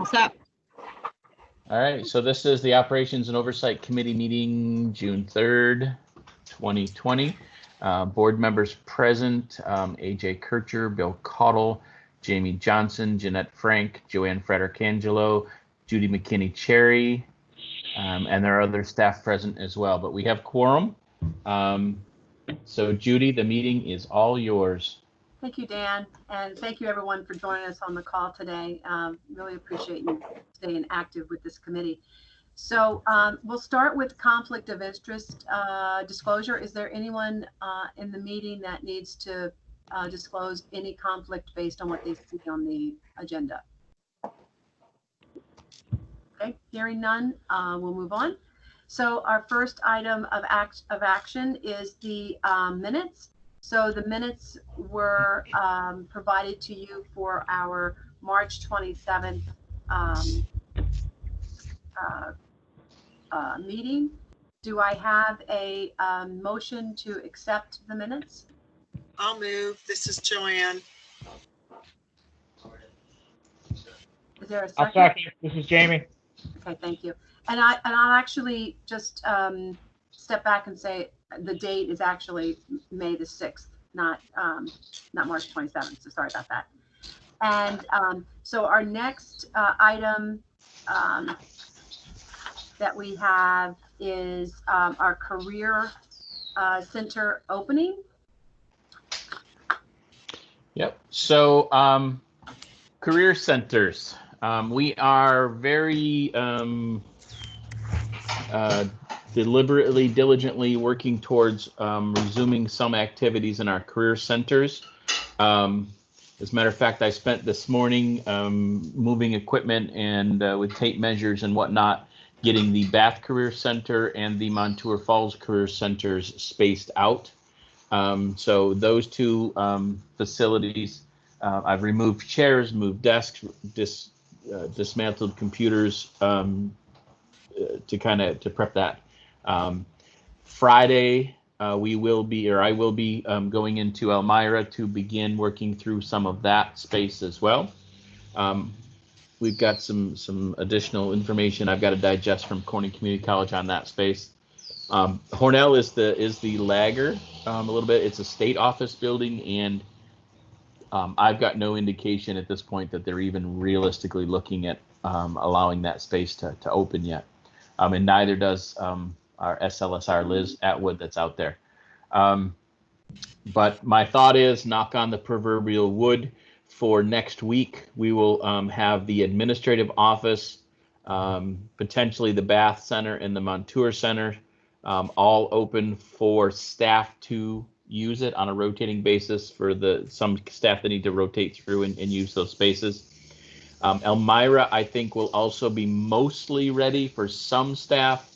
What's up? All right, so this is the Operations and Oversight Committee meeting, June 3rd, 2020. Board members present, AJ Kircher, Bill Caudle, Jamie Johnson, Jeanette Frank, Joanne Frederick-Angelo, Judy McKinney-Cherry, and there are other staff present as well, but we have quorum. So Judy, the meeting is all yours. Thank you, Dan, and thank you everyone for joining us on the call today. Really appreciate you staying active with this committee. So we'll start with conflict of interest disclosure. Is there anyone in the meeting that needs to disclose any conflict based on what they see on the agenda? Okay, hearing none, we'll move on. So our first item of action is the minutes. So the minutes were provided to you for our March 27th meeting. Do I have a motion to accept the minutes? I'll move. This is Joanne. Is there a I'll second? second. This is Jamie. Okay, thank you. And I'll actually just step back and say the date is actually May the 6th, not March 27th. So sorry about that. And so our next item that we have is our career center opening. Yep. So career centers. We are very deliberately, diligently working towards resuming some activities in our career centers. As a matter of fact, I spent this morning moving equipment and with tape measures and whatnot, getting the Bath Career Center and the Montour Falls Career Centers spaced out. So those two facilities, I've removed chairs, moved desks, dismantled computers to prep that. Friday, I will be going into Elmira to begin working through some of that space as well. We've got some additional information I've got to digest from Corning Community College on that space. Hornell is the lagger a little bit. It's a state office building, and I've got no indication at this point that they're even realistically looking at allowing that space to open yet. And neither does our SLSR Liz Atwood that's out there. But my thought is, knock on the proverbial wood, for next week, we will have the administrative office, potentially the Bath Center and the Montour Center, all open for staff to use it on a rotating basis for some staff that need to rotate through and use those spaces. Elmira, I think, will also be mostly ready for some staff,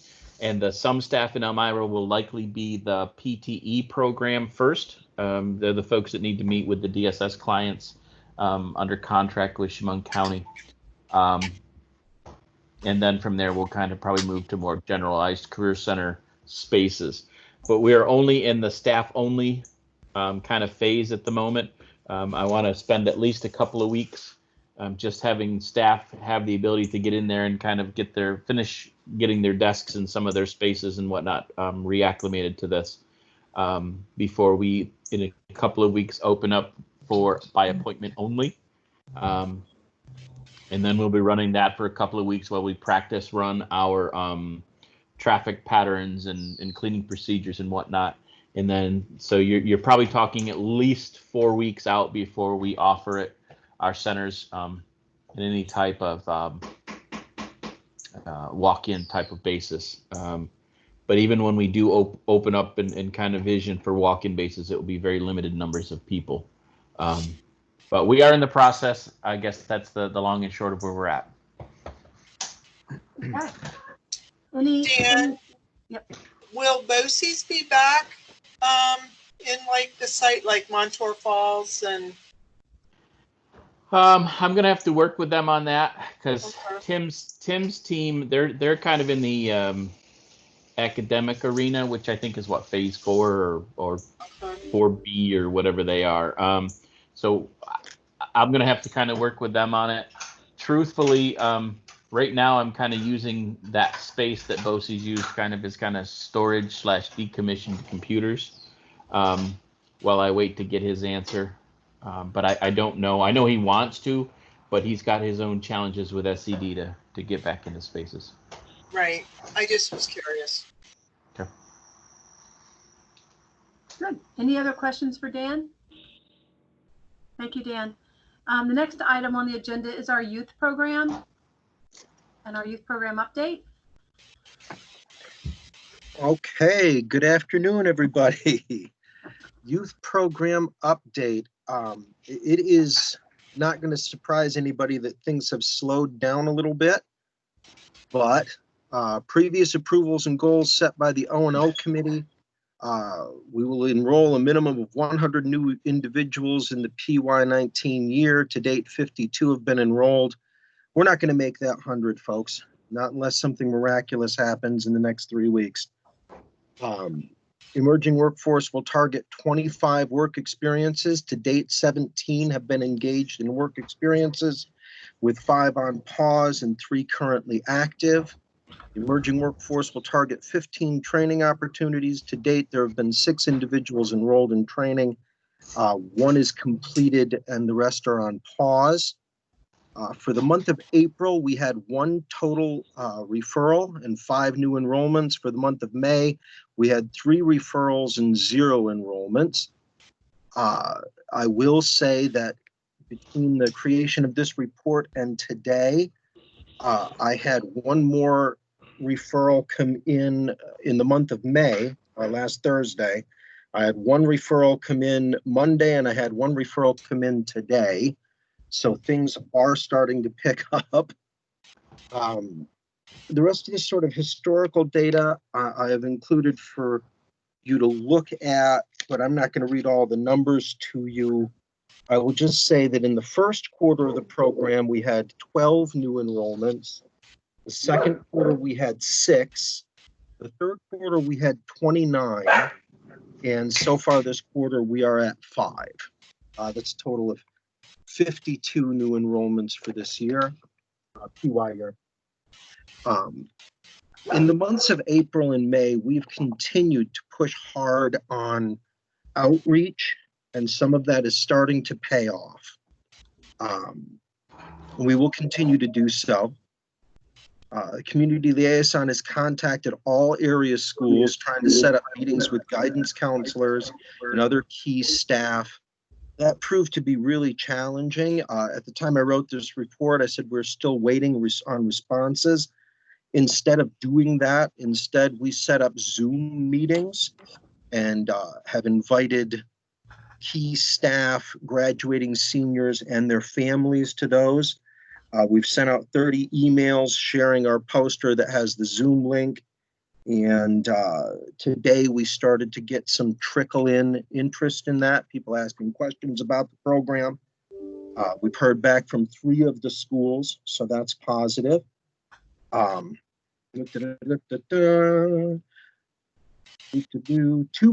and some staff in Elmira will likely be the PTE program first. They're the folks that need to meet with the DSS clients under contract with Chemung County. And then from there, we'll kind of probably move to more generalized career center spaces. But we are only in the staff only kind of phase at the moment. I want to spend at least a couple of weeks just having staff have the ability to get in there and kind of finish getting their desks and some of their spaces and whatnot reacclimated to this before we, in a couple of weeks, open up by appointment only. And then we'll be running that for a couple of weeks while we practice run our traffic patterns and cleaning procedures and whatnot. And then, so you're probably talking at least 4 weeks out before we offer our centers in any type of walk-in type of basis. But even when we do open up and kind of vision for walk-in basis, it will be very limited numbers of people. But we are in the process. I guess that's the long and short of where we're at. Okay. Dan, Yep. will BOCES be back in like the site like Montour Falls and? I'm gonna have to work with them on that because Okay. Tim's team, they're kind of in the academic arena, which I think is what phase 4 or 4B or whatever they are. So I'm gonna have to kind of work with them on it. truthfully, right now I'm kind of using that space that BOCES used kind of as kind of storage / decommissioned computers while I wait to get his answer. But I don't know. I know he wants to, but he's got his own challenges with SCD to get back into spaces. Right. I just was curious. Okay. Good. Any other questions for Dan? Thank you, Dan. The next item on the agenda is our youth program and our youth program update. Okay, good afternoon, everybody. Youth program update. It is not going to surprise anybody that things have slowed down a little bit, but previous approvals and goals set by the O&O committee, we will enroll a minimum of 100 new individuals in the PY19 year. To date, 52 have been enrolled. We're not going to make that 100, folks, not unless something miraculous happens in the next 3 weeks. Emerging workforce will target 25 work experiences. To date, 17 have been engaged in work experiences, with 5 on pause and 3 currently active. Emerging workforce will target 15 training opportunities. To date, there have been 6 individuals enrolled in training. 1 is completed and the rest are on pause. For the month of April, we had 1 total referral and 5 new enrollments. For the month of May, we had 3 referrals and 0 enrollments. I will say that between the creation of this report and today, I had 1 more referral come in the month of May, last Thursday. I had 1 referral come in Monday, and I had 1 referral come in today. So things are starting to pick up. The rest of the sort of historical data I have included for you to look at, but I'm not going to read all the numbers to you. I will just say that in the first quarter of the program, we had 12 new enrollments. The second quarter, we had 6. The third quarter, we had 29. And so far this quarter, we are at 5. That's a total of 52 new enrollments for this year, PY year. In the months of April and May, we've continued to push hard on outreach, and some of that is starting to pay off. We will continue to do so. Community liaison has contacted all area schools, trying to set up meetings with guidance counselors and other key staff. That proved to be really challenging. At the time I wrote this report, I said we're still waiting on responses. Instead of doing that, we set up Zoom meetings and have invited key staff, graduating seniors, and their families to those. We've sent out 30 emails sharing our poster that has the Zoom link. And today we started to get some trickle-in interest in that, people asking questions about the program. We've heard back from 3 of the schools, so that's positive. 2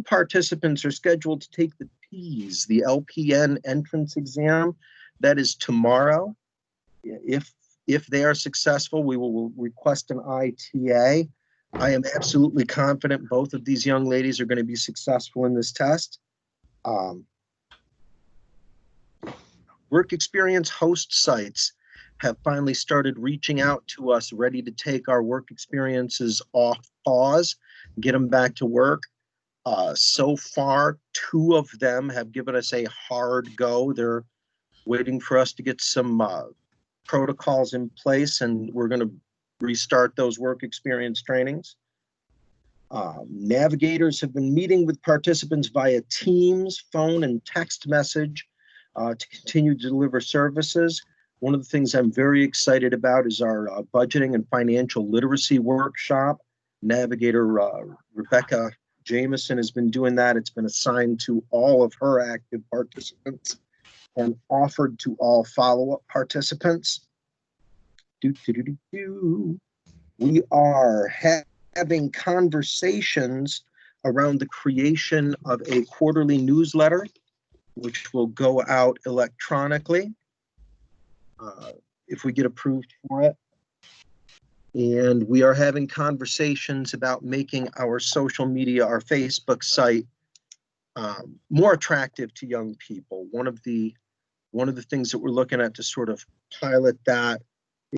participants are scheduled to take the PEAS, the LPN entrance exam. That is tomorrow. If they are successful, we will request an ITA. I am absolutely confident both of these young ladies are going to be successful in this test. Work experience host sites have finally started reaching out to us, ready to take our work experiences off pause, get them back to work. So far, 2 of them have given us a hard go. They're waiting for us to get some protocols in place, and we're going to restart those work experience trainings. Navigators have been meeting with participants via Teams, phone, and text message to continue to deliver services. One of the things I'm very excited about is our budgeting and financial literacy workshop. Navigator Rebecca Jameson has been doing that. It's been assigned to all of her active participants and offered to all follow-up participants. We are having conversations around the creation of a quarterly newsletter, which will go out electronically. if we get approved for it. And we are having conversations about making our social media, our Facebook site, more attractive to young people. One of the things that we're looking at to sort of pilot that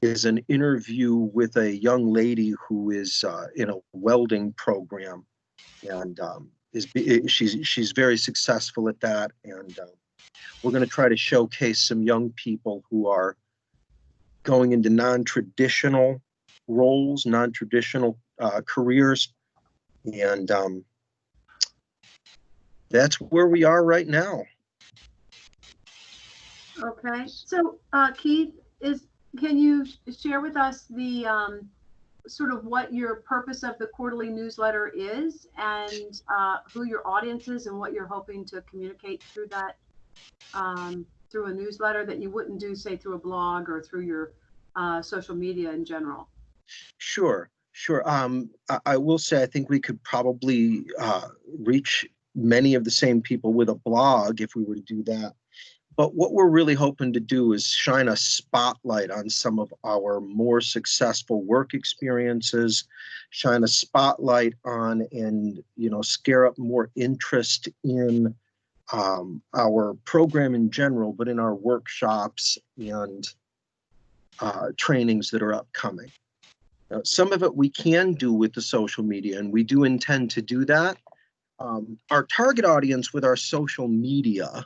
is an interview with a young lady who is in a welding program, and she's very successful at that. And we're going to try to showcase some young people who are going into non-traditional roles, non-traditional careers, and that's where we are right now. Okay, so Keith, can you share with us the sort of what your purpose of the quarterly newsletter is, and who your audience is, and what you're hoping to communicate through that, through a newsletter that you wouldn't do, say, through a blog or through your social media in general? Sure. I will say I think we could probably reach many of the same people with a blog if we were to do that. But what we're really hoping to do is shine a spotlight on some of our more successful work experiences, shine a spotlight on and, scare up more interest in our program in general, but in our workshops and trainings that are upcoming. Some of it we can do with the social media, and we do intend to do that. Our target audience with our social media,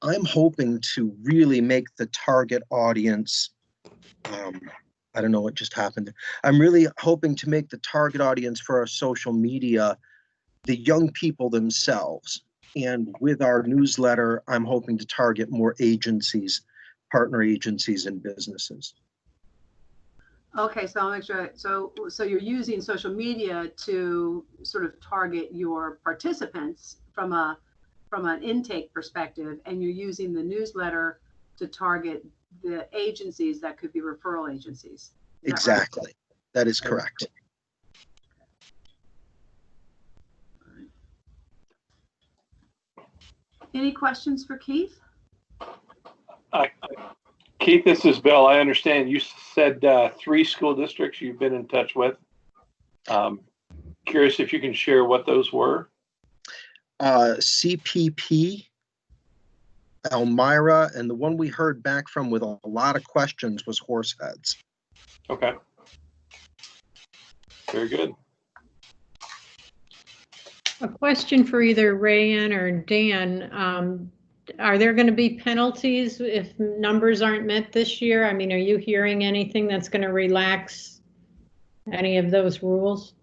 I'm hoping to really make the target audience, I don't know what just happened. I'm really hoping to make the target audience for our social media the young people themselves. And with our newsletter, I'm hoping to target more agencies, partner agencies and businesses. Okay, so I'll make sure. So you're using social media to sort of target your participants from an intake perspective, and you're using the newsletter to target the agencies that could be referral agencies. Exactly. Right? That is correct. Any questions for Keith? Keith, this is Bill. I understand you said 3 school districts you've been in touch with. Curious if you can share what those were. CPP, Elmira, and the one we heard back from with a lot of questions was Horseheads. Okay. Very good. A question for either Rayanne or Dan. Are there going to be penalties if numbers aren't met this year? I mean, are you hearing anything that's going to relax any of those rules?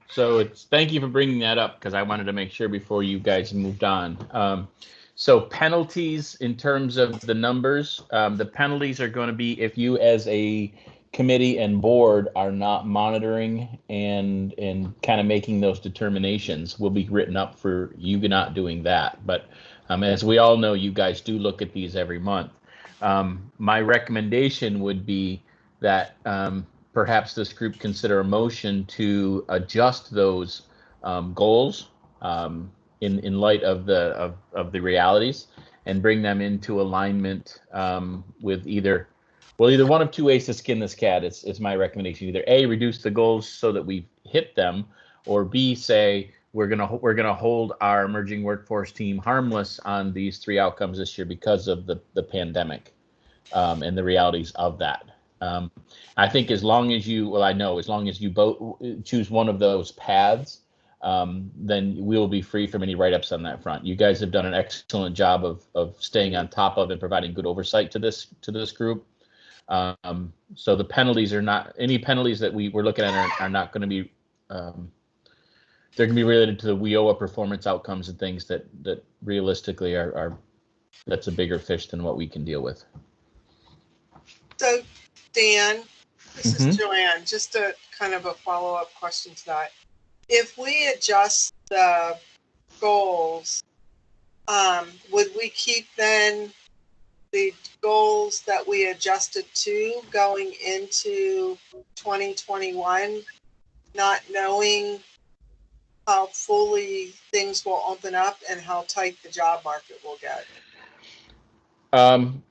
So thank you for bringing that up, because I wanted to make sure before you guys moved on. So penalties in terms of the numbers, the penalties are going to be if you as a committee and board are not monitoring and kind of making those determinations, will be written up for you not doing that. But as we all know, you guys do look at these every month. My recommendation would be that perhaps this group consider a motion to adjust those goals in light of the realities, and bring them into alignment with either one of 2 ways to skin this cat. It's my recommendation: either A, reduce the goals so that we hit them, or B, say we're gonna hold our emerging workforce team harmless on these 3 outcomes this year because of the pandemic and the realities of that. I think as long as you both choose one of those paths, then we will be free from any write-ups on that front. You guys have done an excellent job of staying on top of and providing good oversight to this group. So the penalties are not, any penalties that we're looking at are not going to be, they're going to be related to the WIOA performance outcomes and things that realistically are that's a bigger fish than what we can deal with. So, Dan, this is Joanne. Just a kind of a follow-up question to that. If we adjust the goals, would we keep then the goals that we adjusted to going into 2021, not knowing how fully things will open up and how tight the job market will get?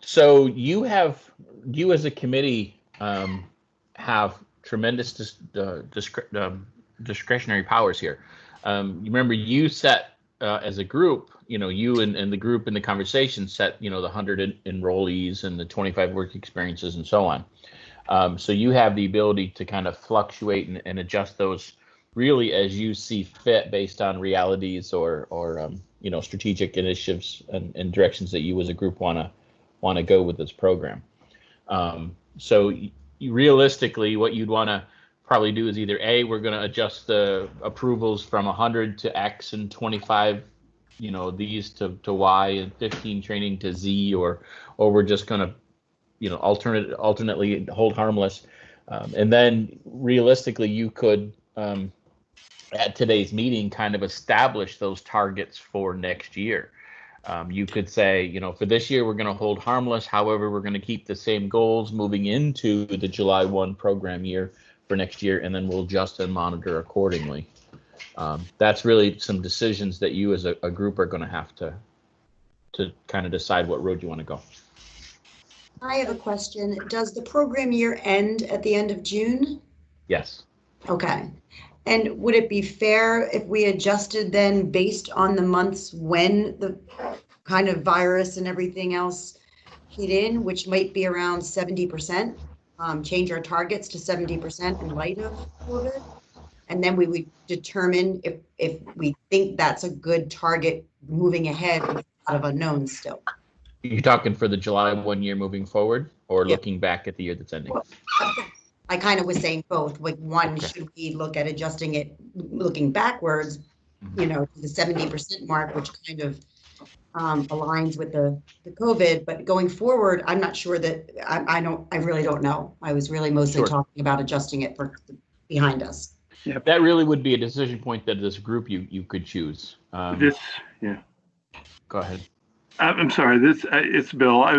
So you have you as a committee have tremendous discretionary powers here. You remember you set as a group, you and the group in the conversation set, the 100 enrollees and the 25 work experiences and so on. So you have the ability to kind of fluctuate and adjust those really as you see fit based on realities or strategic initiatives and directions that you as a group want to go with this program. So realistically, what you'd want to probably do is either A, we're going to adjust the approvals from 100 to X and 25, these to Y and 15 training to Z, or we're just going to, alternately hold harmless. And then realistically, you could, at today's meeting, kind of establish those targets for next year. You could say, for this year, we're going to hold harmless. However, we're going to keep the same goals moving into the July 1 program year for next year, and then we'll adjust and monitor accordingly. That's really some decisions that you as a group are going to have to kind of decide what road you want to go. I have a question. Does the program year end at the end of June? Yes. Okay. And would it be fair if we adjusted then based on the months when the kind of virus and everything else hit in, which might be around 70%, change our targets to 70% in light of COVID? And then we would determine if we think that's a good target moving ahead with a lot of unknowns still. You're talking for the July 1 year moving forward, or looking back at the year that's ending? Well, I kind of was saying both. Like, one, Okay. should we look at adjusting it, looking backwards, to the 70% mark, which kind of aligns with the COVID. But going forward, I'm not sure that I really don't know. I was really mostly talking about adjusting it for behind us. Yeah, that really would be a decision point that this group you could choose. Yeah. Go ahead. I'm sorry. It's Bill. I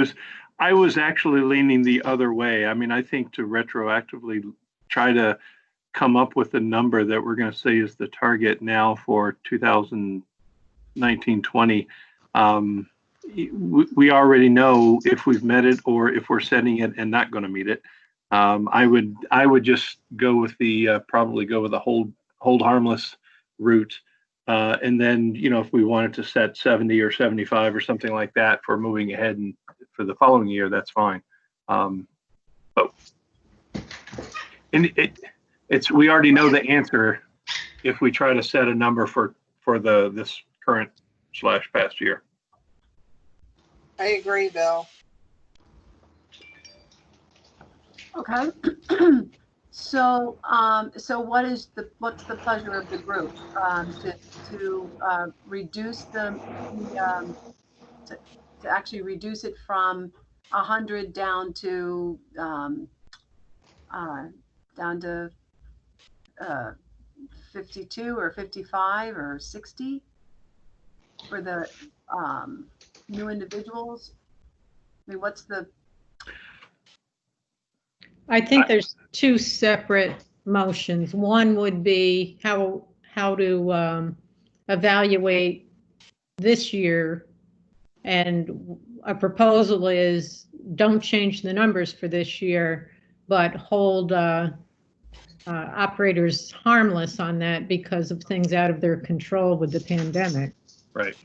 was actually leaning the other way. I mean, I think to retroactively try to come up with a number that we're going to say is the target now for 2019-20. We already know if we've met it or if we're setting it and not going to meet it. I would just go with probably go with the hold harmless route. And then, if we wanted to set 70 or 75 or something like that for moving ahead and for the following year, that's fine. But we already know the answer if we try to set a number for this current / past year. I agree, Bill. Okay. So what's the pleasure of the group? To reduce to actually reduce it from 100 down to 52 or 55 or 60 for the new individuals? I mean, what's the? I think there's two separate motions. One would be how to evaluate this year, and a proposal is don't change the numbers for this year, but hold operators harmless on that because of things out of their control with the pandemic. Right.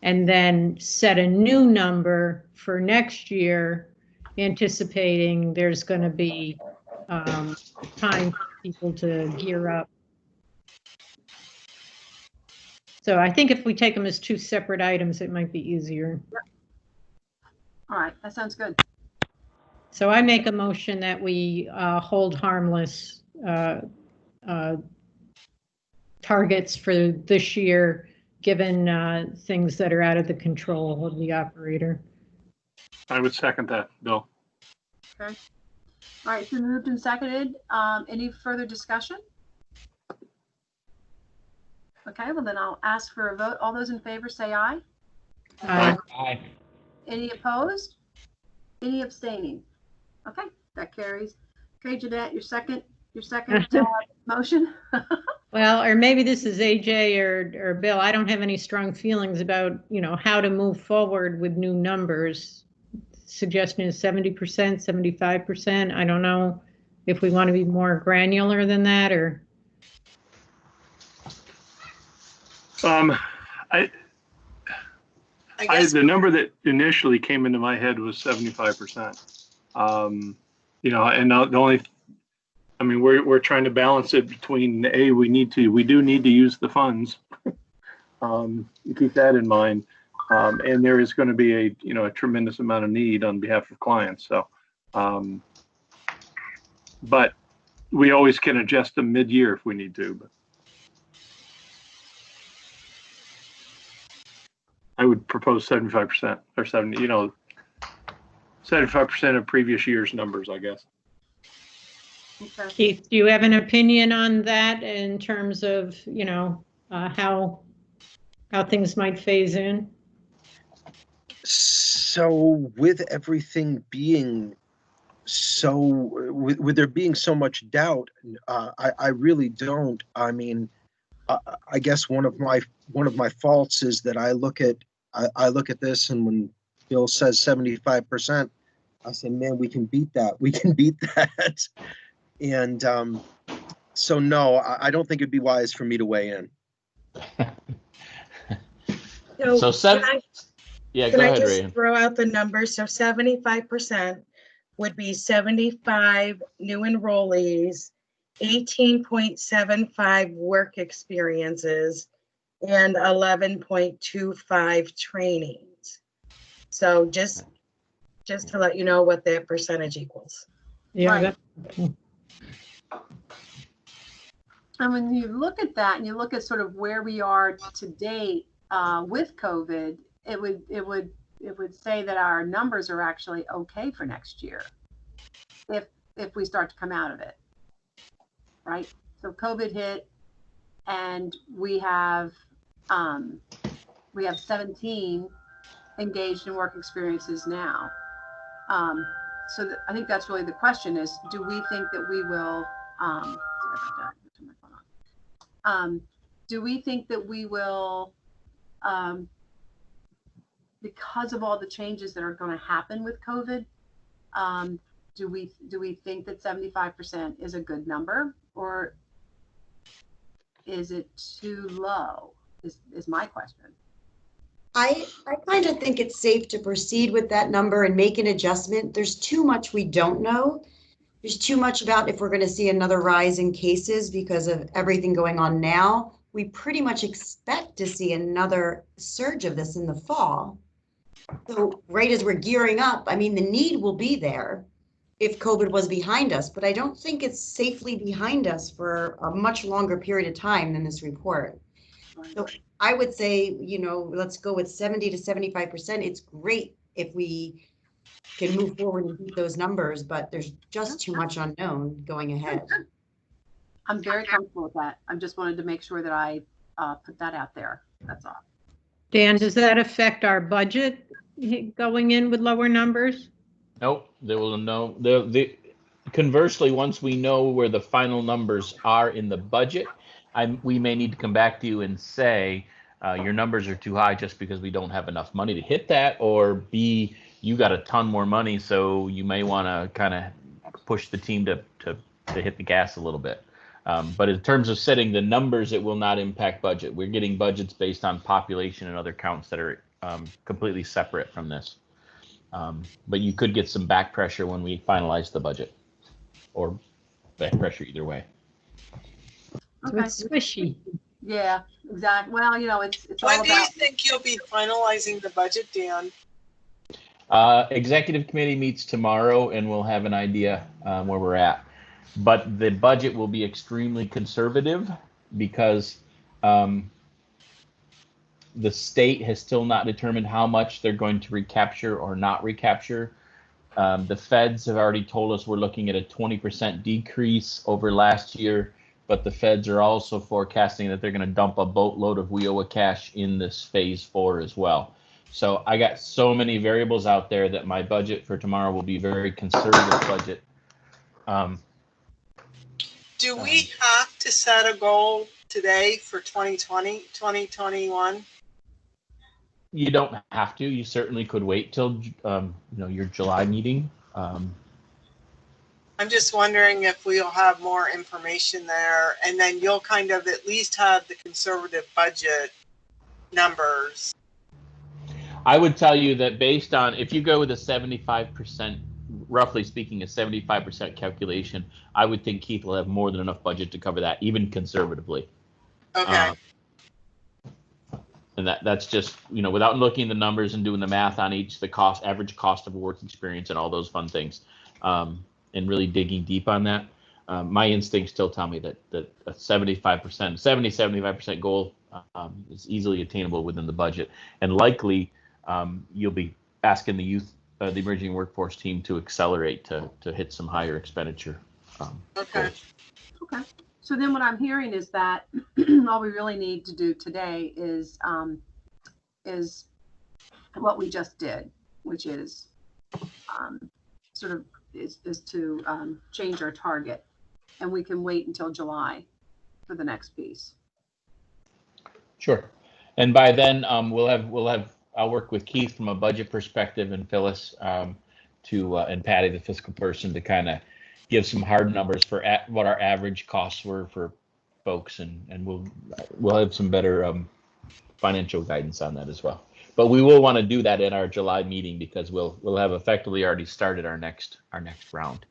And then set a new number for next year, anticipating there's going to be time for people to gear up. So I think if we take them as two separate items, it might be easier. All right, that sounds good. So I make a motion that we hold harmless targets for this year, given things that are out of the control of the operator. I would second that, Bill. Okay. All right, so moved and seconded. Any further discussion? Okay, well then I'll ask for a vote. All those in favor say aye. Aye. Aye. Any opposed? Any abstaining? Okay, that carries. Okay, Jeanette, your second motion. Well, or maybe this is AJ or Bill. I don't have any strong feelings about, how to move forward with new numbers. suggestion is 70%, 75%. I don't know if we want to be more granular than that or. I guess the number that initially came into my head was 75%. And the only, I mean, we're trying to balance it between we do need to use the funds. Keep that in mind. And there is going to be a tremendous amount of need on behalf of clients. So, but we always can adjust them mid-year if we need to. But I would propose 75% or 75% of previous year's numbers, I guess. Okay. Keith, do you have an opinion on that in terms of, how things might phase in? So with everything being with there being so much doubt, I really don't. I mean, I guess one of my faults is that I look at this, and when Bill says 75%, I say, man, we can beat that. We can beat that. And so no, I don't think it'd be wise for me to weigh in. So yeah, go Can I ahead, just Ray. throw out the numbers? So 75% would be 75 new enrollees, 18.75 work experiences, and 11.25 trainings. So just to let you know what that percentage equals. Yeah. Right. And when you look at that and you look at sort of where we are to date with COVID, it would say that our numbers are actually okay for next year if we start to come out of it, right? So COVID hit, and we have 17 engaged in work experiences now. So I think that's really the question: is do we think that we will? Sorry about that. Turn my phone on. Do we think that we will? Because of all the changes that are going to happen with COVID, do we think that 75% is a good number, or is it too low? Is my question. I kind of think it's safe to proceed with that number and make an adjustment. There's too much we don't know. There's too much about if we're going to see another rise in cases because of everything going on now. We pretty much expect to see another surge of this in the fall. So right as we're gearing up, I mean, the need will be there if COVID was behind us, but I don't think it's safely behind us for a much longer period of time than this report. So I would say, let's go with 70 to 75%. It's great if we can move forward and beat those numbers, but there's just too much unknown going ahead. I'm very comfortable with that. I just wanted to make sure that I put that out there. That's all. Dan, does that affect our budget going in with lower numbers? Nope, they will know. Conversely, once we know where the final numbers are in the budget, we may need to come back to you and say your numbers are too high just because we don't have enough money to hit that, or B, you got a ton more money, so you may want to kind of push the team to hit the gas a little bit. But in terms of setting the numbers, it will not impact budget. We're getting budgets based on population and other counts that are completely separate from this. But you could get some back pressure when we finalize the budget, or back pressure either way. So it's squishy. Yeah, exactly. Well, it's when all do you about. think you'll be finalizing the budget, Dan? Executive committee meets tomorrow, and we'll have an idea where we're at. But the budget will be extremely conservative because the state has still not determined how much they're going to recapture or not recapture. The feds have already told us we're looking at a 20% decrease over last year, but the feds are also forecasting that they're going to dump a boatload of WIOA cash in this phase 4 as well. So I got so many variables out there that my budget for tomorrow will be very conservative budget. Do we have to set a goal today for 2020, 2021? You don't have to. You certainly could wait till your July meeting. I'm just wondering if we'll have more information there, and then you'll kind of at least have the conservative budget numbers. I would tell you that based on, if you go with a 75%, roughly speaking, a 75% calculation, I would think Keith will have more than enough budget to cover that, even conservatively. Okay. And that's just, without looking at the numbers and doing the math on each, the average cost of work experience and all those fun things, and really digging deep on that. My instincts still tell me that a 75% goal is easily attainable within the budget, and likely you'll be asking the emerging workforce team to accelerate to hit some higher expenditure. Okay. Goals. Okay. So then what I'm hearing is that all we really need to do today is what we just did, which is is to change our target, and we can wait until July for the next piece. Sure. And by then I'll work with Keith from a budget perspective, and Phyllis and Patty, the fiscal person, to kind of give some hard numbers for what our average costs were for folks, and we'll have some better financial guidance on that as well. But we will want to do that in our July meeting, because we'll have effectively already started our next round.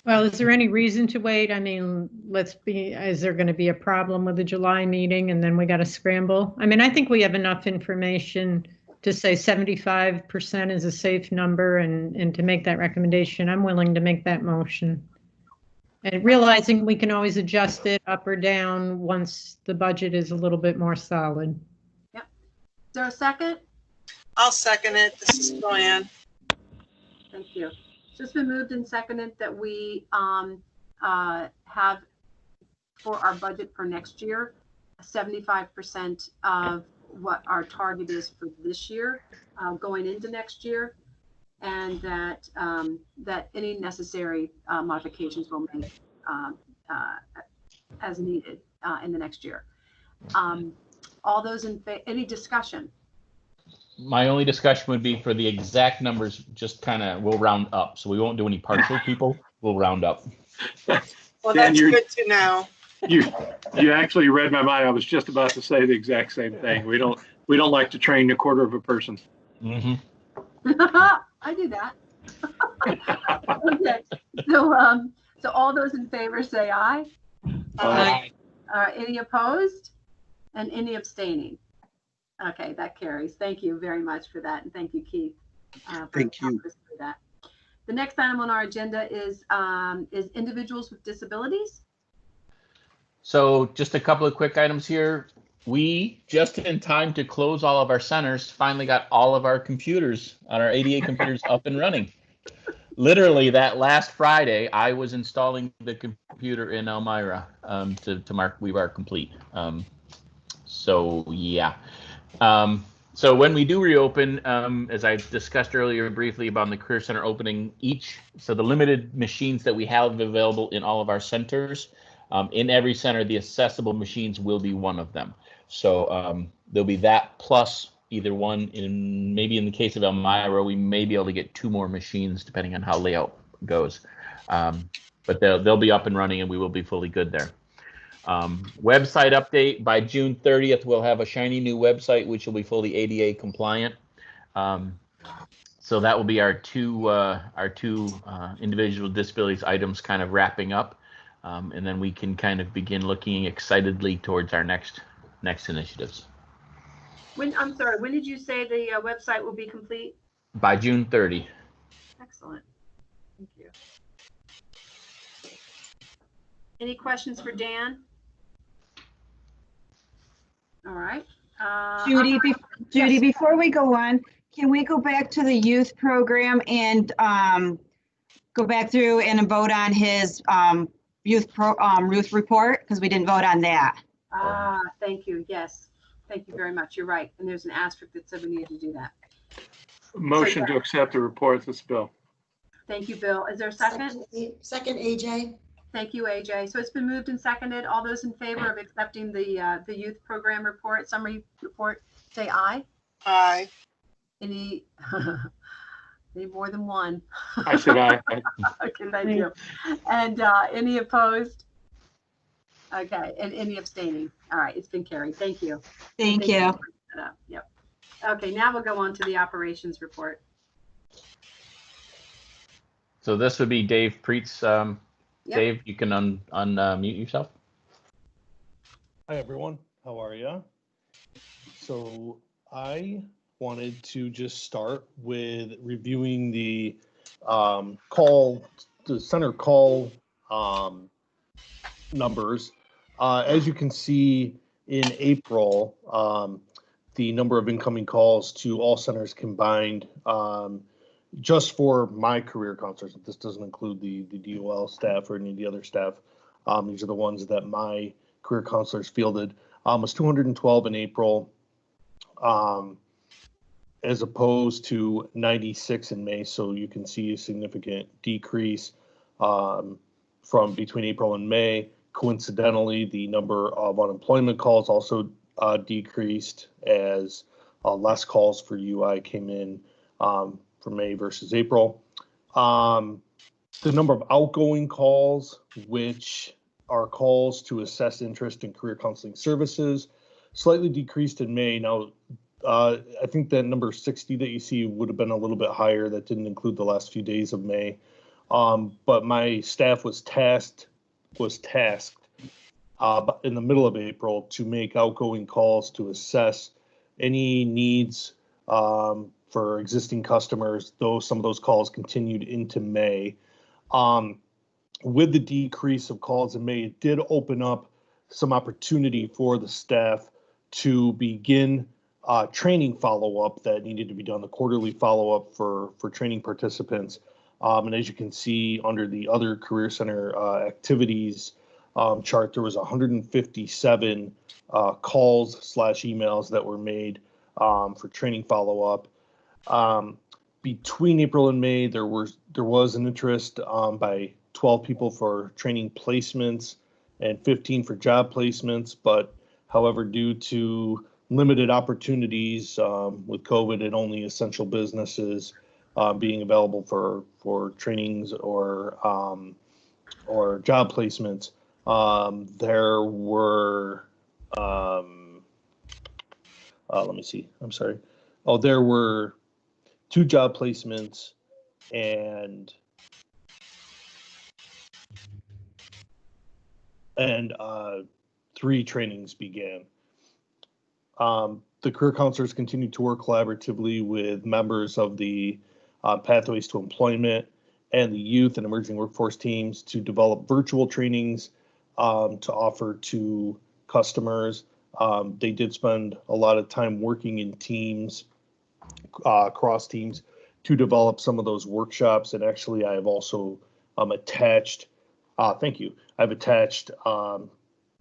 Well, is there any reason to wait? I mean, is there going to be a problem with the July meeting and then we got to scramble? I mean, I think we have enough information to say 75% is a safe number, and to make that recommendation, I'm willing to make that motion. And realizing we can always adjust it up or down once the budget is a little bit more solid. Yep. Is there a second? I'll second it. This is Joanne. Thank you. So it's been moved and seconded that we have for our budget for next year 75% of what our target is for this year going into next year, and that that any necessary modifications will make as needed in the next year. All those in favor, any discussion? My only discussion would be for the exact numbers, just kind of, we'll round up. So we won't do any partial people, we'll round up. Well, that's good to know. You actually read my mind. I was just about to say the exact same thing. We don't like to train a quarter of a person. Mm-hmm. I do that. Okay. So all those in favor say aye. Aye. Any opposed? And any abstaining? Okay, that carries. Thank you very much for that, and thank you, Keith. Thank you. For that. The next item on our agenda is individuals with disabilities. So just a couple of quick items here. We, just in time to close all of our centers, finally got all of our computers on our ADA computers up and running. Literally that last Friday, I was installing the computer in Elmira to mark we are complete. So yeah. So when we do reopen, as I discussed earlier briefly about the Career Center opening, so the limited machines that we have available in all of our centers, in every center, the accessible machines will be one of them. So there'll be that plus either one. Maybe in the case of Elmira, we may be able to get 2 more machines depending on how layout goes. But they'll be up and running, and we will be fully good there. Website update: by June 30th, we'll have a shiny new website which will be fully ADA compliant. So that will be our two individual disabilities items kind of wrapping up, and then we can kind of begin looking excitedly towards our next initiatives. I'm sorry, when did you say the website will be complete? By June 30. Excellent. Thank you. Any questions for Dan? All right. Judy, yes. Before we go on, can we go back to the youth program and go back through and vote on his youth report? Because we didn't vote on that. Thank you. Yes. Thank you very much. You're right. And there's an asterisk that said we needed to do that. Motion to accept the report. This Bill. Thank you, Bill. Is there a second? Second, AJ. Thank you, AJ. So it's been moved and seconded. All those in favor of accepting the youth program report, summary report, say aye. Aye. Any, any more than one? I said aye. Okay, thank you. And any opposed? Okay, and any abstaining? All right, it's been carried. Thank you. Thank you. for bringing that up. Yep. Okay, now we'll go on to the operations report. So this would be Dave Preetz. Yep. Dave, you can unmute yourself. Hi, everyone. How are you? So I wanted to just start with reviewing the center call numbers. As you can see in April, the number of incoming calls to all centers combined, just for my career counselors, this doesn't include the DOL staff or any of the other staff. These are the ones that my career counselors fielded, was 212 in April, as opposed to 96 in May. So you can see a significant decrease from between April and May. Coincidentally, the number of unemployment calls also decreased as less calls for UI came in for May versus April. The number of outgoing calls, which are calls to assess interest in career counseling services, slightly decreased in May. Now, I think that number 60 that you see would have been a little bit higher. That didn't include the last few days of May. But my staff was tasked in the middle of April to make outgoing calls to assess any needs for existing customers, though some of those calls continued into May. With the decrease of calls in May, it did open up some opportunity for the staff to begin training follow-up that needed to be done, the quarterly follow-up for training participants. And as you can see under the other Career Center activities chart, there was 157 calls/emails that were made for training follow-up. Between April and May, there was an interest by 12 people for training placements and 15 for job placements, but however, due to limited opportunities with COVID and only essential businesses being available for trainings or job placements, there were let me see. I'm sorry. Oh, there were 2 job placements and 3 trainings began. The career counselors continued to work collaboratively with members of the Pathways to Employment and the youth and emerging workforce teams to develop virtual trainings to offer to customers. They did spend a lot of time working in teams, cross teams, to develop some of those workshops. And actually, I have also attached, thank you, I've attached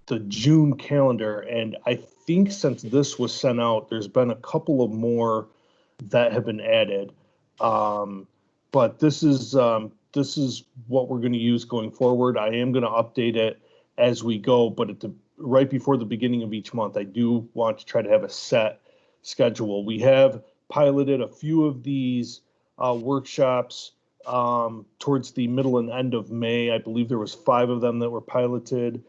the June calendar. And I think since this was sent out, there's been a couple of more that have been added. But this is what we're going to use going forward. I am going to update it as we go, but right before the beginning of each month, I do want to try to have a set schedule. We have piloted a few of these workshops towards the middle and end of May. I believe there was 5 of them that were piloted.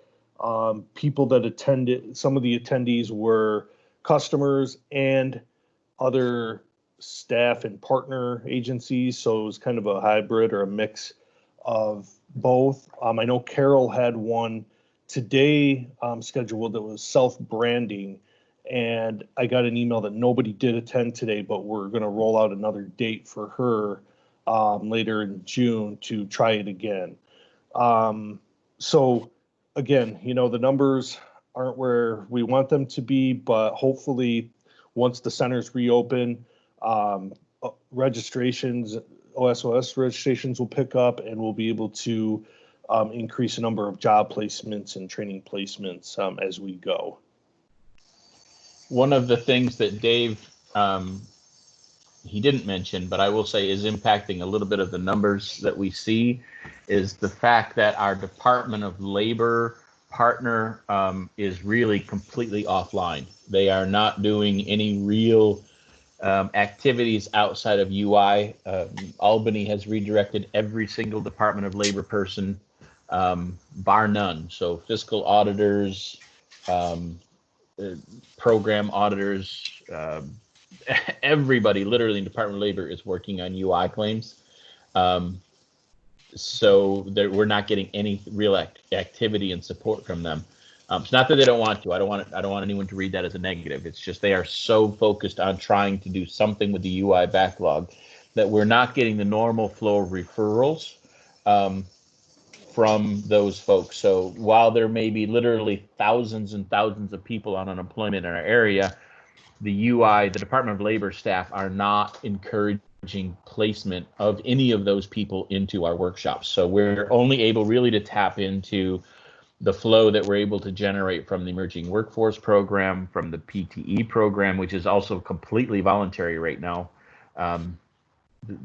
People that attended, some of the attendees were customers and other staff and partner agencies. So it was kind of a hybrid or a mix of both. I know Carol had one today scheduled that was self-branding, and I got an email that nobody did attend today, but we're going to roll out another date for her later in June to try it again. So again, the numbers aren't where we want them to be, but hopefully once the centers reopen, registrations, OSOS registrations will pick up, and we'll be able to increase the number of job placements and training placements as we go. One of the things that Dave, he didn't mention, but I will say is impacting a little bit of the numbers that we see, is the fact that our Department of Labor partner is really completely offline. They are not doing any real activities outside of UI. Albany has redirected every single Department of Labor person, bar none. So fiscal auditors, program auditors, everybody literally in Department of Labor is working on UI claims. So we're not getting any real activity and support from them. It's not that they don't want to. I don't want anyone to read that as a negative. It's just they are so focused on trying to do something with the UI backlog that we're not getting the normal flow of referrals from those folks. So while there may be literally thousands and thousands of people on unemployment in our area, the UI, the Department of Labor staff, are not encouraging placement of any of those people into our workshops. So we're only able really to tap into the flow that we're able to generate from the Emerging Workforce Program, from the PTE program, which is also completely voluntary right now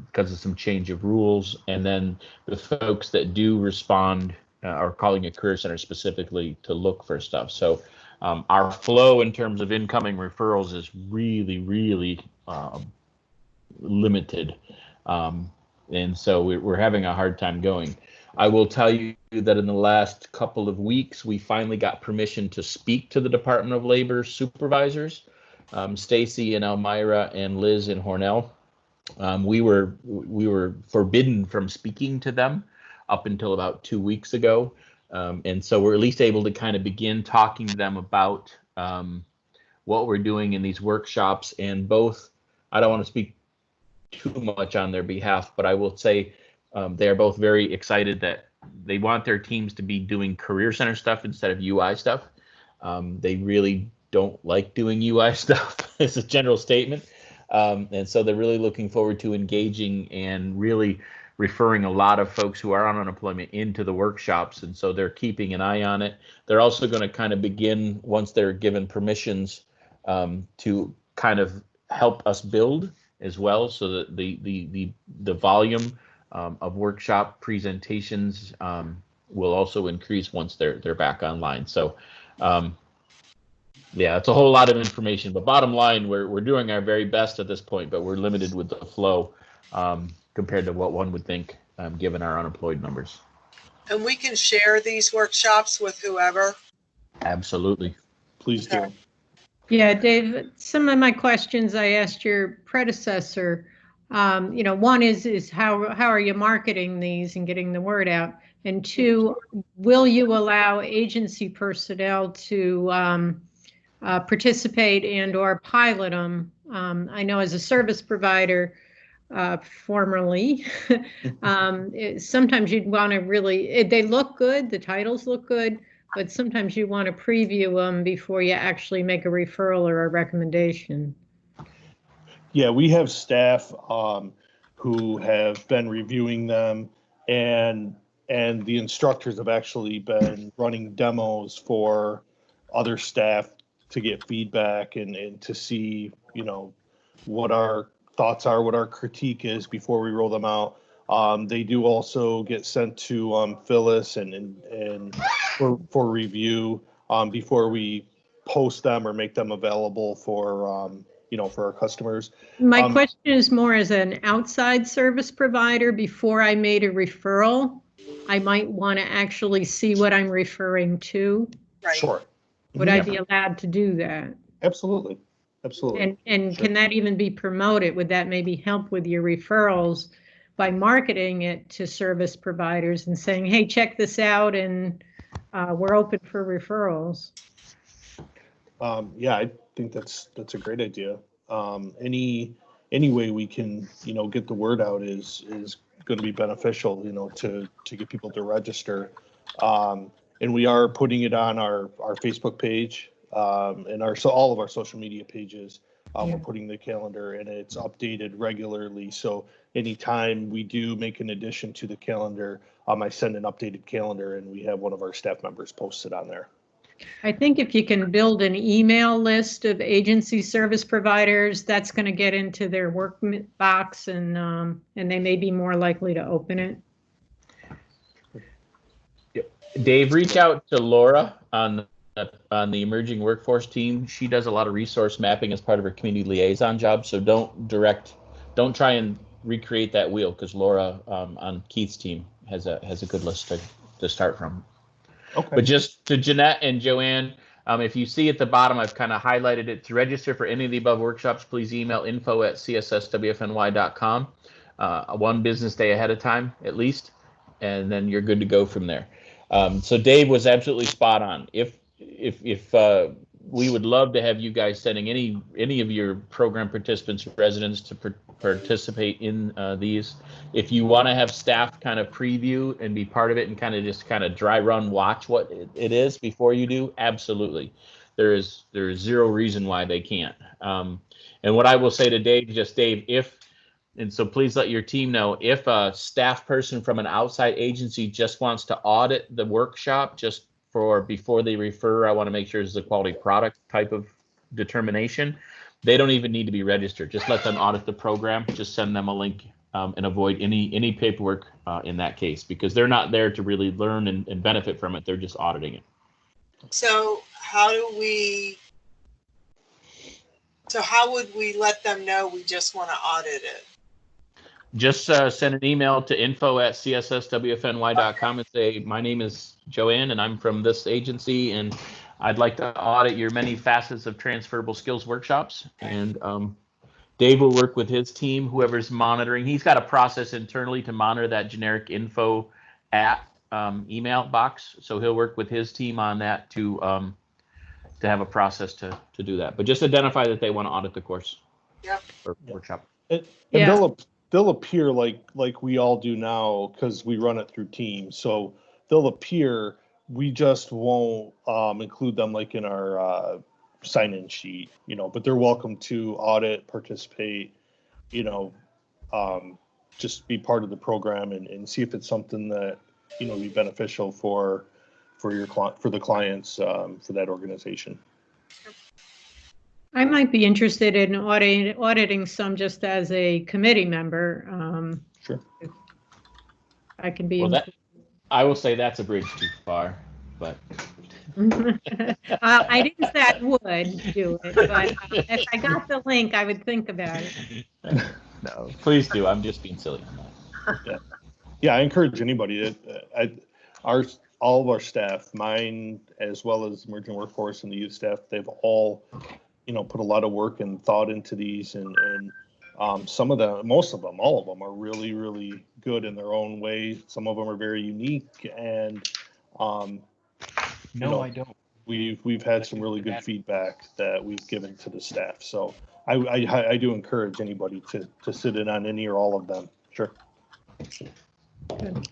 because of some change of rules. And then the folks that do respond are calling a career center specifically to look for stuff. So our flow in terms of incoming referrals is really, really limited. And so we're having a hard time going. I will tell you that in the last couple of weeks, we finally got permission to speak to the Department of Labor supervisors, Stacy and Elmira and Liz and Hornell. We were forbidden from speaking to them up until about 2 weeks ago. And so we're at least able to kind of begin talking to them about what we're doing in these workshops. And both, I don't want to speak too much on their behalf, but I will say they are both very excited that they want their teams to be doing career center stuff instead of UI stuff. They really don't like doing UI stuff as a general statement. And so they're really looking forward to engaging and really referring a lot of folks who are on unemployment into the workshops. And so they're keeping an eye on it. They're also going to kind of begin, once they're given permissions, to kind of help us build as well, so that the volume of workshop presentations will also increase once they're back online. So yeah, it's a whole lot of information, but bottom line, we're doing our very best at this point, but we're limited with the flow compared to what one would think, given our unemployed numbers. And we can share these workshops with whoever. Absolutely. Please do. Okay. Yeah, Dave, some of my questions I asked your predecessor, one is how are you marketing these and getting the word out? And two, will you allow agency personnel to participate and or pilot them? I know as a service provider, formerly, sometimes you'd want to really, they look good, the titles look good, but sometimes you want to preview them before you actually make a referral or a recommendation. Yeah, we have staff who have been reviewing them, and the instructors have actually been running demos for other staff to get feedback and to see, what our thoughts are, what our critique is before we roll them out. They do also get sent to Phyllis and for review before we post them or make them available for for our customers. My question is more as an outside service provider. Before I made a referral, I might want to actually see what I'm referring to. Right. Sure. Would I be allowed to do that? Absolutely. Absolutely. And Sure. Can that even be promoted? Would that maybe help with your referrals by marketing it to service providers and saying, hey, check this out, and we're open for referrals? Yeah, I think that's a great idea. Any way we can, get the word out is going to be beneficial, to get people to register. And we are putting it on our Facebook page and all of our social media pages. We're putting the calendar, and it's updated regularly. So anytime we do make an addition to the calendar, I send an updated calendar, and we have one of our staff members post it on there. I think if you can build an email list of agency service providers, that's going to get into their work box, and they may be more likely to open it. Dave, reach out to Laura on the emerging workforce team. She does a lot of resource mapping as part of her community liaison job. So don't try and recreate that wheel, because Laura on Keith's team has a good list to start from. Okay. But just to Jeanette and Joanne, if you see at the bottom, I've kind of highlighted it. To register for any of the above workshops, please email info@csswfny.com, 1 business day ahead of time at least, and then you're good to go from there. So Dave was absolutely spot on. If we would love to have you guys sending any of your program participants, residents to participate in these. If you want to have staff kind of preview and be part of it and kind of dry run watch what it is before you do, absolutely. There is zero reason why they can't. And what I will say to Dave, and so please let your team know, if a staff person from an outside agency just wants to audit the workshop just for before they refer, I want to make sure it's a quality product type of determination. They don't even need to be registered. Just let them audit the program. Just send them a link and avoid any paperwork in that case, because they're not there to really learn and benefit from it. They're just auditing it. So how would we let them know we just want to audit it? Just send an email to info@csswfny.com and say, my name is Joanne and I'm from this agency and I'd like to audit your many facets of transferable skills workshops. And Dave will work with his team, whoever's monitoring. He's got a process internally to monitor that generic info at email box. So he'll work with his team on that to have a process to do that. But just identify that they want to audit the course or workshop. And Yeah. they'll appear like we all do now, because we run it through Teams. So they'll appear. We just won't include them like in our sign-in sheet, but they're welcome to audit, participate, just be part of the program and see if it's something that, be beneficial for the clients, for that organization. I might be interested in auditing some just as a committee member. Sure. I can be. Well, I will say that's a bridge too far, but. I didn't say I would do it, but if I got the link, I would think about it. No, please do. I'm just being silly. Yeah, I encourage anybody. All of our staff, mine as well as emerging workforce and the youth staff, they've all, put a lot of work and thought into these, and some of them, most of them, all of them are really, really good in their own way. Some of them are very unique, and I don't. We've had some really good feedback that we've given to the staff. So I do encourage anybody to sit in on any or all of them. Sure. Good.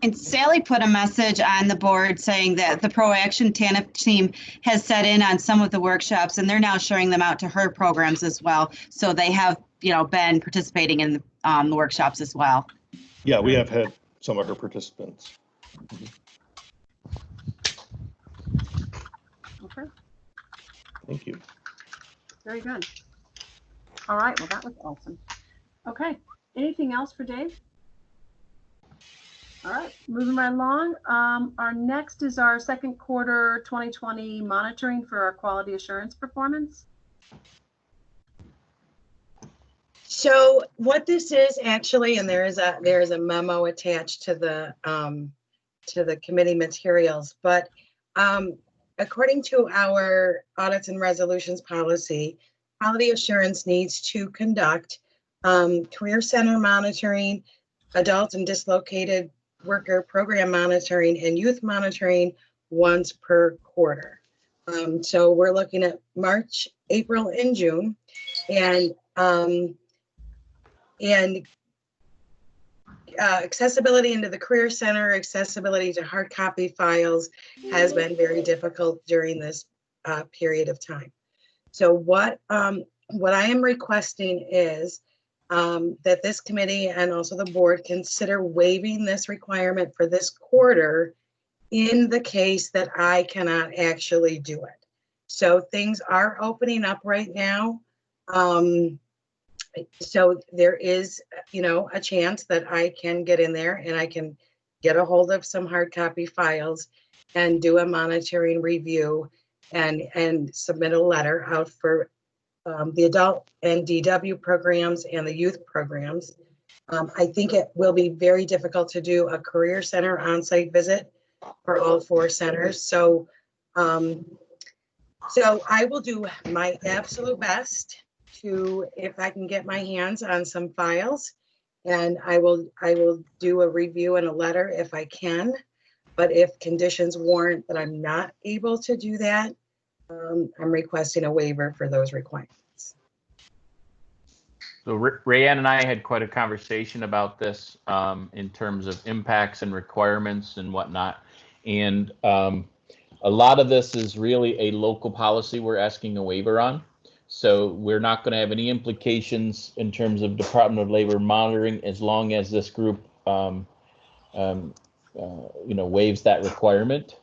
And Sally put a message on the board saying that the Pro Action TANF team has set in on some of the workshops, and they're now sharing them out to her programs as well. So they have, been participating in the workshops as well. Yeah, we have had some of her participants. Okay, Thank you. very good. All right, well, that was awesome. Okay, anything else for Dave? All right, moving right along. Our next is our second quarter 2020 monitoring for our quality assurance performance. So what this is actually, and there is a memo attached to the committee materials, but according to our audits and resolutions policy, quality assurance needs to conduct career center monitoring, adult and dislocated worker program monitoring, and youth monitoring once per quarter. So we're looking at March, April, and June, and accessibility into the Career Center, accessibility to hard copy files has been very difficult during this period of time. So what I am requesting is that this committee and also the board consider waiving this requirement for this quarter in the case that I cannot actually do it. So things are opening up right now. So there is, a chance that I can get in there and I can get a hold of some hard copy files and do a monitoring review and submit a letter out for the adult and DW programs and the youth programs. I think it will be very difficult to do a career center on-site visit for all 4 centers. So I will do my absolute best to, if I can get my hands on some files, and I will do a review and a letter if I can. But if conditions warrant that I'm not able to do that, I'm requesting a waiver for those requirements. So Rayanne and I had quite a conversation about this in terms of impacts and requirements and whatnot. And a lot of this is really a local policy we're asking a waiver on. So we're not going to have any implications in terms of Department of Labor monitoring as long as this group, waives that requirement.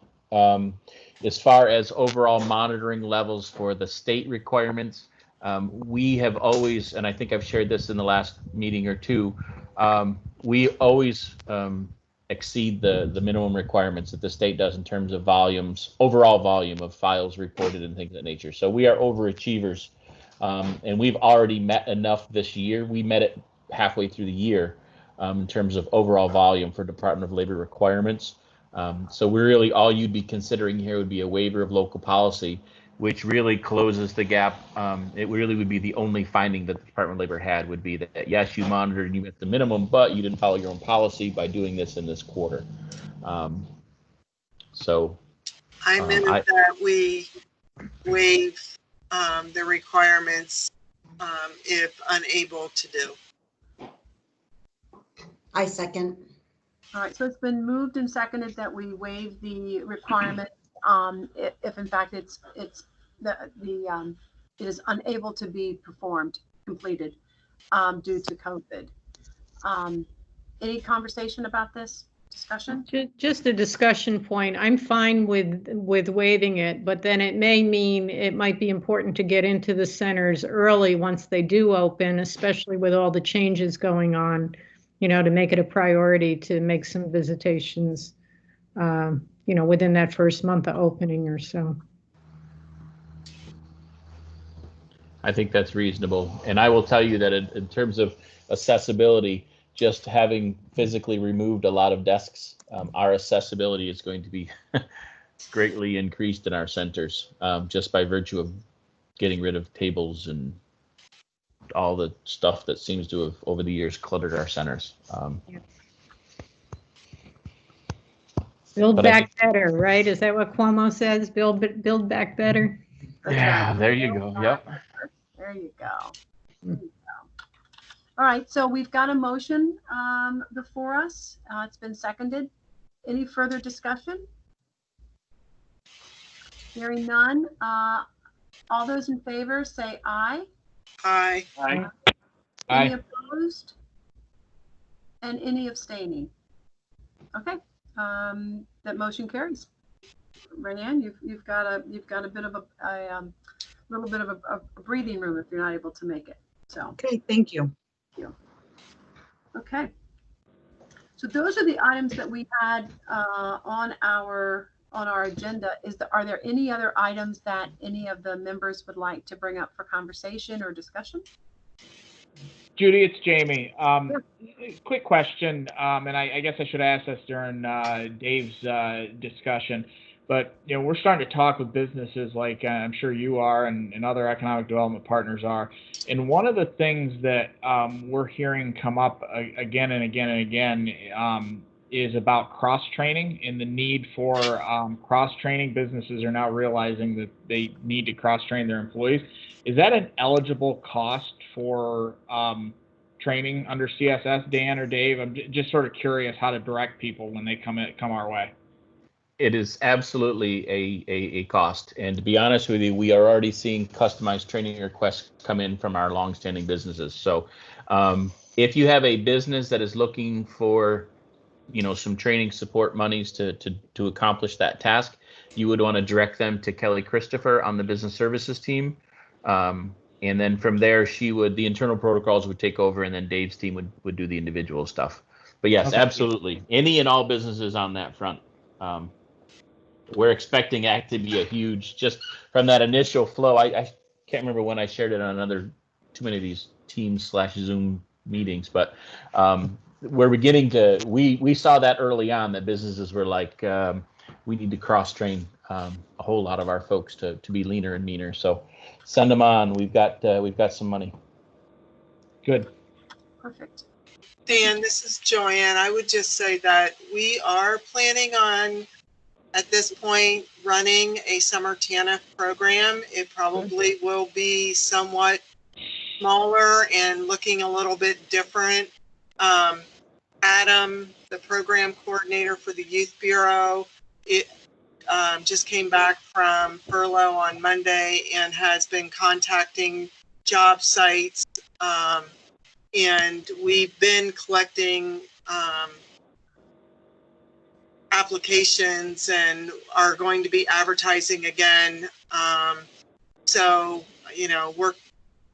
As far as overall monitoring levels for the state requirements, we have always, and I think I've shared this in the last meeting or two, we always exceed the minimum requirements that the state does in terms of volumes, overall volume of files reported and things of that nature. So we are overachievers, and we've already met enough this year. We met it halfway through the year in terms of overall volume for Department of Labor requirements. So we're really, all you'd be considering here would be a waiver of local policy, which really closes the gap. It really would be the only finding that the Department of Labor had would be that, yes, you monitored and you met the minimum, but you didn't follow your own policy by doing this in this quarter. So I move that we waive the requirements if unable to do. I second. All right, so it's been moved and seconded that we waive the requirement if in fact it is unable to be completed due to COVID. Any conversation about this discussion? Just a discussion point. I'm fine with waiving it, but then it may mean it might be important to get into the centers early once they do open, especially with all the changes going on, to make it a priority to make some visitations, within that first month of opening or so. I think that's reasonable. And I will tell you that in terms of accessibility, just having physically removed a lot of desks, our accessibility is going to be greatly increased in our centers, just by virtue of getting rid of tables and all the stuff that seems to have over the years cluttered our centers. Build back better, right? Is that what Cuomo says? Build back better. Yeah, there you go. Yep. There you go. All right, so we've got a motion before us. It's been seconded. Any further discussion? Hearing none. All those in favor say aye. Aye. Aye. Any opposed? And any abstaining? Okay, that motion carries. Rayanne, you've got a bit of a little bit of a breathing room if you're not able to make it. So Okay, thank you. okay. So those are the items that we had on our agenda. Are there any other items that any of the members would like to bring up for conversation or discussion? Judy, it's Jamie. Quick question, and I guess I should ask this during Dave's discussion, but we're starting to talk with businesses like I'm sure you are and other economic development partners are. And one of the things that we're hearing come up again and again and again is about cross-training and the need for cross-training. Businesses are now realizing that they need to cross-train their employees. Is that an eligible cost for training under CSS, Dan or Dave? I'm just sort of curious how to direct people when they come our way. It is absolutely a cost. And to be honest with you, we are already seeing customized training requests come in from our longstanding businesses. So if you have a business that is looking for some training support monies to accomplish that task, you would want to direct them to Kelly Christopher on the business services team. And then from there, the internal protocols would take over, and then Dave's team would do the individual stuff. But yes, Okay. absolutely. Any and all businesses on that front. We're expecting that to be a huge, just from that initial flow. I can't remember when I shared it on too many of these Teams/Zoom meetings, but we're beginning to, we saw that early on, that businesses were like, we need to cross train a whole lot of our folks to be leaner and meaner. So send them on. We've got some money. Good. Perfect. Dan, this is Joanne. I would just say that we are planning on, at this point, running a summer TANF program. It probably will be somewhat smaller and looking a little bit different. Adam, the program coordinator for the Youth Bureau, just came back from furlough on Monday and has been contacting job sites. And we've been collecting applications and are going to be advertising again. So, you know,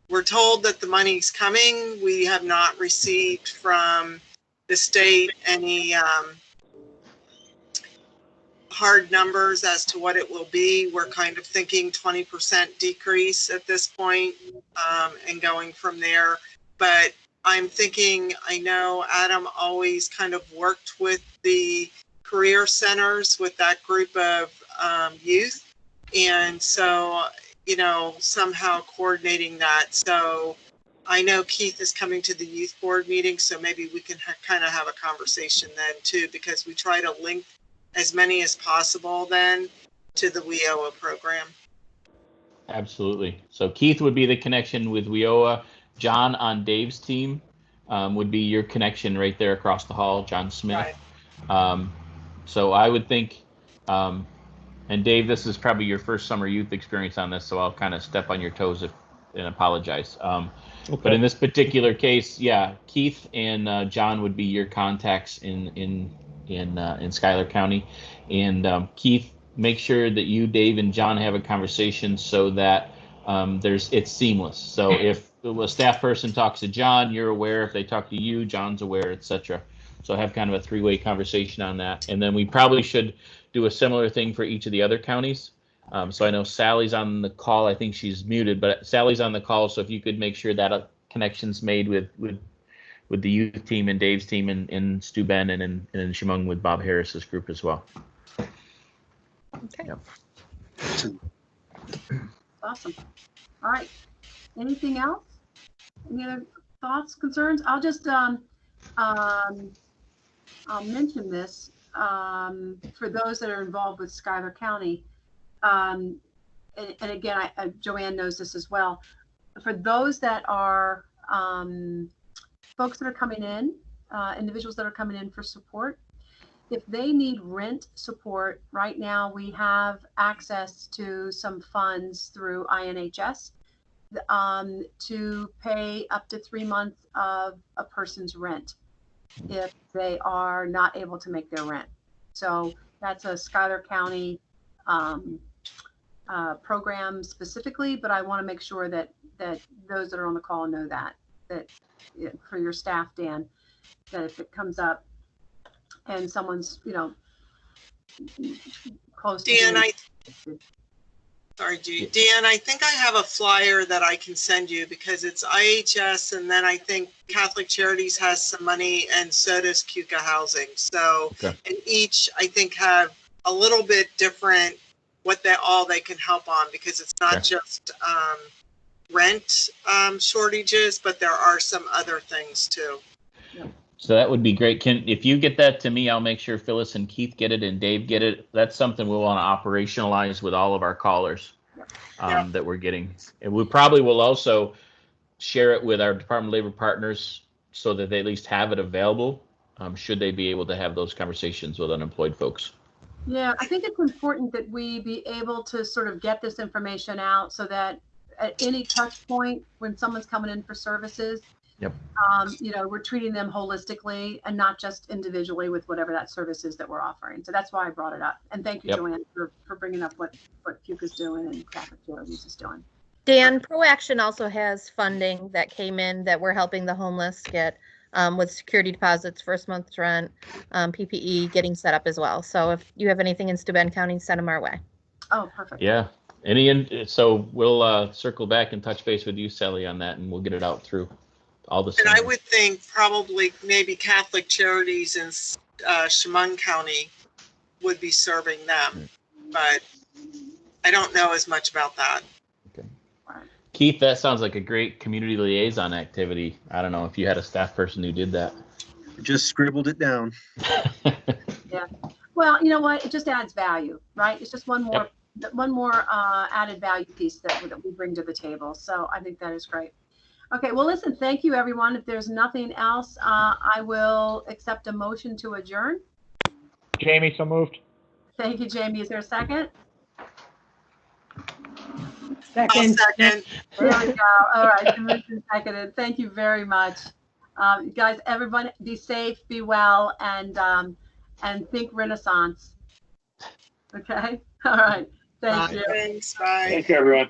we're told that the money's coming. We have not received from the state any hard numbers as to what it will be. We're kind of thinking 20% decrease at this point, and going from there. But I'm thinking, I know Adam always kind of worked with the career centers with that group of youth. And so, you know, somehow coordinating that. So I know Keith is coming to the youth board meeting, so maybe we can kind of have a conversation then too, because we try to link as many as possible then to the WIOA program. Absolutely. So Keith would be the connection with WIOA. John on Dave's team would be your connection right there across the hall, John Smith. Right. So I would think, and Dave, this is probably your first summer youth experience on this, so I'll kind of step on your toes and apologize. But in this particular case, yeah, Keith and John would be your contacts in Schuyler County. And Keith, make sure that you, Dave, and John have a conversation so that it's seamless. So if a staff person talks to John, you're aware. If they talk to you, John's aware, etc. So have kind of a three-way conversation on that. And then we probably should do a similar thing for each of the other counties. So I know Sally's on the call. I think she's muted, but Sally's on the call. So if you could make sure that a connection's made with the youth team and Dave's team in Steuben and in Chemung with Bob Harris's group as well. Okay. Yep. Awesome. All right. Anything else? Any other thoughts, concerns? I'll just I'll mention this for those that are involved with Schuyler County. And again, Joanne knows this as well. For those that are folks that are coming in, individuals that are coming in for support, if they need rent support, right now we have access to some funds through INHS to pay up to 3 months of a person's rent if they are not able to make their rent. So that's a Schuyler County program specifically, but I want to make sure that those that are on the call know that for your staff, Dan, that if it comes up and someone's, you know, close to Dan, Dan, I think I have a flyer that I can send you because it's IHS, and then I think Catholic Charities has some money, and so does Cuca Housing. So, Okay. And each, I think, have a little bit different what they can help on, because it's not just rent shortages, but there are some other things too. So that would be great. If you get that to me, I'll make sure Phyllis and Keith get it and Dave get it. That's something we'll want to operationalize with all of our callers that we're getting. And we probably will also share it with our Department of Labor partners so that they at least have it available, should they be able to have those conversations with unemployed folks. Yeah, I think it's important that we be able to sort of get this information out so that at any touch point when someone's coming in for services, you know, we're treating them holistically and not just individually with whatever that service is that we're offering. So that's why I brought it up. And thank you, Joanne, for bringing up what Cuca's doing and Catholic Charities is doing. Dan, ProAction also has funding that came in that we're helping the homeless get with security deposits, first month's rent, PPE getting set up as well. So if you have anything in Steuben County, send them our way. Oh, perfect. Yeah. So we'll circle back and touch base with you, Sally, on that, and we'll get it out through all the. And I centers. would think probably maybe Catholic Charities in Chemung County would be serving them, but I don't know as much about that. Okay. Keith, that sounds like a great community liaison activity. I don't know if you had a staff person who did that. Just scribbled it down. Yeah. Well, you know what? It just adds value, right? It's just one more added value piece that we bring to the table. So I think that is great. Okay. Well, listen, thank you, everyone. If there's nothing else, I will accept a motion to adjourn. Jamie, so moved. Thank you, Jamie. Is there a second? I'll Second. second. There we go. All right. The motion seconded. Thank you very much. Guys, everyone be safe, be well, and think Renaissance. Okay. All right. Thank you. Thanks. Bye. Thank you, everyone.